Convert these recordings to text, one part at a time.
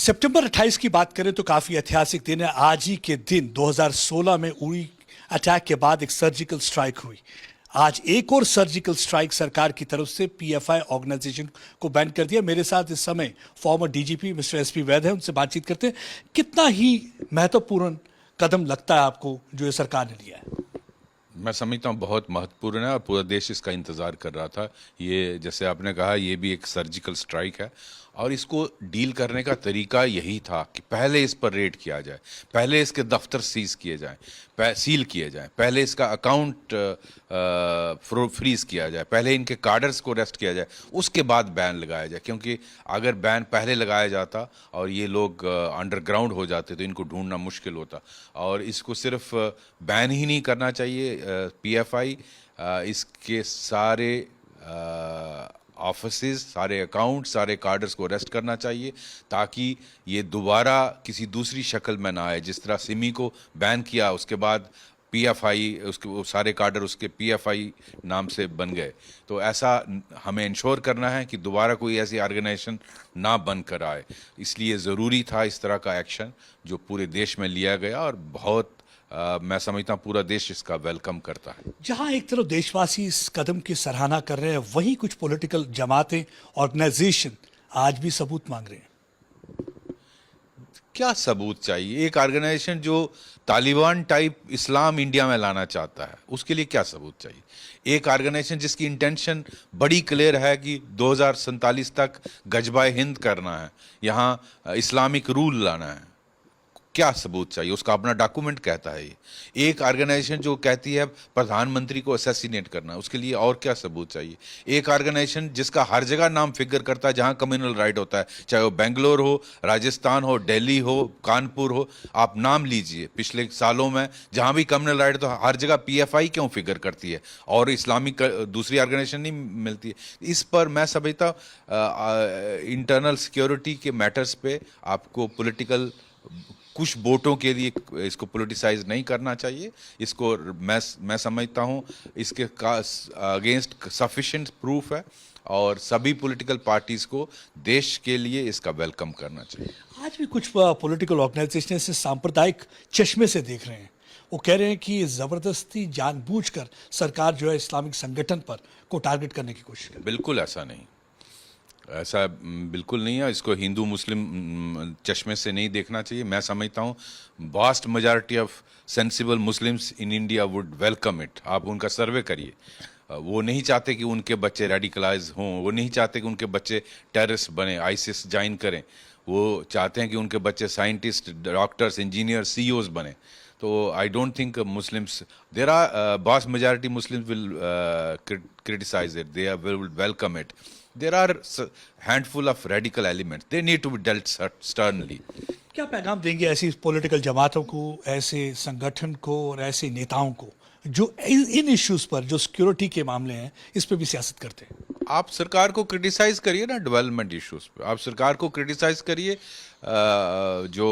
सितंबर 28 की बात करें तो काफी ऐतिहासिक दिन है। आज ही के दिन 2016 में उरी अटैक के बाद एक सर्जिकल स्ट्राइक हुई। आज एक और सर्जिकल स्ट्राइक सरकार की तरफ से पीएफआई ऑर्गेनाइजेशन को बैन कर दिया। मेरे साथ इस समय फॉर्मर डीजीपी मिस्टर एसपी वैद है, उनसे बातचीत करते हैं। कितना ही महत्वपूर्ण कदम लगता है आपको जो ये सरकार ने लिया है? मैं समझता हूँ बहुत महत्वपूर्ण है और पूरा देश इसका इंतज़ार कर रहा था। ये जैसे आपने कहा, ये भी एक सर्जिकल स्ट्राइक है और इसको डील करने का तरीका यही था कि पहले इस पर रेड किया जाए, पहले इसके दफ्तर सीज किए जाएं, सील किए जाएं, पहले इसका अकाउंट फ्रीज किया जाए, पहले इनके कार्डर्स को अरेस्ट किया जाए, उसके बाद बैन लगाया जाए। क्योंकि अगर बैन पहले लगाया जाता और ये लोग अंडरग्राउंड हो जाते तो इनको ढूंढना मुश्किल होता। और इसको सिर्फ बैन ही नहीं करना चाहिए, पीएफआई इसके सारे ऑफिसेज, सारे अकाउंट, सारे कार्डर्स को अरेस्ट करना चाहिए ताकि ये दोबारा किसी दूसरी शक्ल में ना आए। जिस तरह सिमी को बैन किया, उसके बाद पीएफआई, उसके वो सारे कार्डर उसके पीएफआई नाम से बन गए। तो ऐसा हमें इंश्योर करना है कि दोबारा कोई ऐसी ऑर्गेनाइजेशन ना बन कर आए। इसलिए ज़रूरी था इस तरह का एक्शन जो पूरे देश में लिया गया और बहुत मैं समझता हूँ पूरा देश इसका वेलकम करता है। जहां एक तरफ देशवासी इस कदम की सराहना कर रहे हैं, वहीं कुछ पॉलिटिकल जमातें, ऑर्गेनाइजेशन आज भी सबूत मांग रहे हैं। क्या सबूत चाहिए? एक ऑर्गेनाइजेशन जो तालिबान टाइप इस्लाम इंडिया में लाना चाहता है, उसके लिए क्या सबूत चाहिए? एक ऑर्गेनाइजेशन जिसकी इंटेंशन बड़ी क्लियर है कि 2047 तक गजबाए हिंद करना है, यहाँ इस्लामिक रूल लाना है, क्या सबूत चाहिए? उसका अपना डॉक्यूमेंट कहता है। ये एक ऑर्गेनाइजेशन जो कहती है प्रधानमंत्री को असैसिनेट करना है, उसके लिए और क्या सबूत चाहिए? एक ऑर्गेनाइजेशन जिसका हर जगह नाम फिगर करता है जहां कम्युनल राइट होता है, चाहे वो बेंगलोर हो, राजस्थान हो, दिल्ली हो, कानपुर हो, आप नाम लीजिए पिछले सालों में जहां भी कम्युनल राइट, तो हर जगह पीएफआई क्यों फिगर करती है और इस्लामिक दूसरी ऑर्गेनाइजेशन नहीं मिलती है? इस पर मैं समझता इंटरनल सिक्योरिटी के मैटर्स पे आपको पॉलिटिकल कुछ वोटों के लिए इसको पॉलिटिसाइज नहीं करना चाहिए। इसको मैं समझता हूँ इसके अगेंस्ट सफिशिएंट प्रूफ है और सभी पॉलिटिकल पार्टीज को देश के लिए इसका वेलकम करना चाहिए। आज भी कुछ पॉलिटिकल ऑर्गेनाइजेशन इसे सांप्रदायिक चश्मे से देख रहे हैं। वो कह रहे हैं कि जबरदस्ती जानबूझकर सरकार जो है इस्लामिक संगठन पर को टारगेट करने की कोशिश कर। बिल्कुल ऐसा नहीं, ऐसा बिल्कुल नहीं है। इसको हिंदू मुस्लिम चश्मे से नहीं देखना चाहिए। मैं समझता हूँ vast majority of sensible Muslims in India would welcome it. आप उनका सर्वे करिए, वो नहीं चाहते कि उनके बच्चे रेडिकलाइज हों, वो नहीं चाहते कि उनके बच्चे टेररिस्ट बने, आईसिस ज्वाइन करें। वो चाहते हैं कि उनके बच्चे साइंटिस्ट, डॉक्टर्स, इंजीनियर, सीईओज बने। तो I don't think Muslims, there are vast majority Muslims will criticize it, they will welcome it. There are handful of radical elements, they need to be dealt sternly. क्या पैगाम देंगे ऐसी political जमातों को, ऐसे संगठन को और ऐसे नेताओं को जो इन इश्यूज पर, जो सिक्योरिटी के मामले हैं, इस पर भी सियासत करते हैं? आप सरकार को क्रिटिसाइज करिए ना डेवलपमेंट इश्यूज पे, आप सरकार को क्रिटिसाइज करिए जो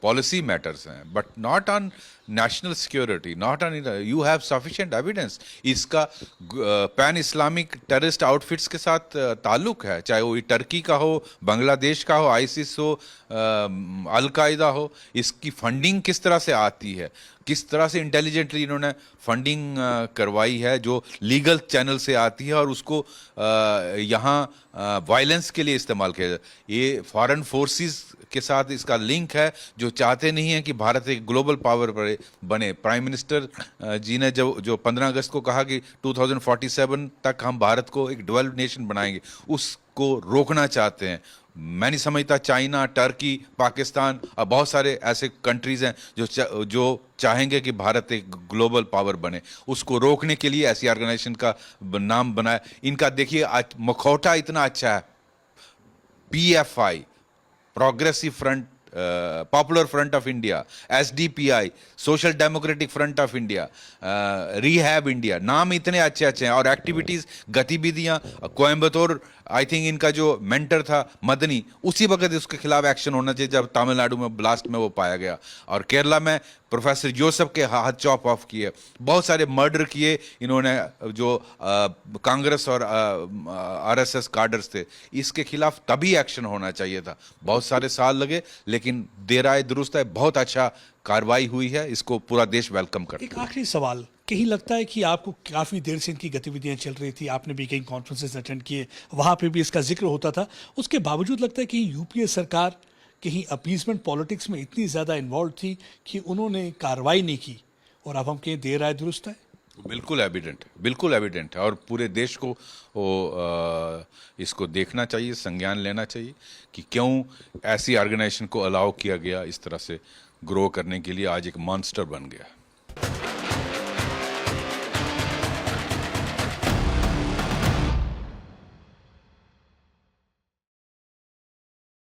पॉलिसी मैटर्स हैं, but not on national security, not on, you have sufficient evidence. इसका पैन इस्लामिक टेररिस्ट आउटफिट्स के साथ ताल्लुक है, चाहे वो टर्की का हो, बांग्लादेश का हो, आईसिस हो, अलकायदा हो। इसकी फंडिंग किस तरह से आती है, किस तरह से इंटेलिजेंटली इन्होंने फंडिंग करवाई है, जो लीगल चैनल से आती है और उसको यहाँ वायलेंस के लिए इस्तेमाल किया जाए। ये फॉरेन फोर्सेस के साथ इसका लिंक है, जो चाहते नहीं हैं कि भारत एक ग्लोबल पावर बने। प्राइम मिनिस्टर जी ने जो 15 अगस्त को कहा कि 2047 तक हम भारत को एक डेवलप्ड नेशन बनाएंगे, उसको रोकना चाहते हैं। मैं नहीं समझता चाइना, टर्की, पाकिस्तान और बहुत सारे ऐसे कंट्रीज हैं जो चाहेंगे कि भारत एक ग्लोबल पावर बने। उसको रोकने के लिए ऐसी ऑर्गेनाइजेशन का नाम बनाया। इनका देखिए आज मुखौटा इतना अच्छा है, PFI, progressive front, popular front of India, SDPI, social democratic front of India, rehab India, नाम इतने अच्छे अच्छे हैं। और एक्टिविटीज, गतिविधियां, कोयम्बतौर, आई थिंक इनका जो मेंटर था मदनी, उसी वक्त उसके खिलाफ एक्शन होना चाहिए जब तमिलनाडु में ब्लास्ट में वो पाया गया। और केरला में प्रोफेसर जोसेफ के हाथ चॉप ऑफ किए, बहुत सारे मर्डर किए इन्होंने जो कांग्रेस और आरएसएस कार्डर्स थे, इसके खिलाफ तभी एक्शन होना चाहिए था। बहुत सारे साल लगे, लेकिन देर आए दुरुस्त है, बहुत अच्छा कार्रवाई हुई है, इसको पूरा देश वेलकम करता है। एक आखिरी सवाल, कहीं लगता है कि आपको काफ़ी देर से इनकी गतिविधियां चल रही थी, आपने भी कई कॉन्फ्रेंसेस अटेंड किए, वहाँ पे भी इसका जिक्र होता था, उसके बावजूद लगता है कि यूपीए सरकार कहीं अपीजमेंट पॉलिटिक्स में इतनी ज़्यादा इन्वॉल्व थी कि उन्होंने कार्रवाई नहीं की, और अब हम कहीं देर आए दुरुस्त है? बिल्कुल एविडेंट है, बिल्कुल एविडेंट है, और पूरे देश को इसको देखना चाहिए, संज्ञान लेना चाहिए कि क्यों ऐसी ऑर्गेनाइजेशन को अलाउ किया गया इस तरह से ग्रो करने के लिए, आज एक मॉन्स्टर बन गया।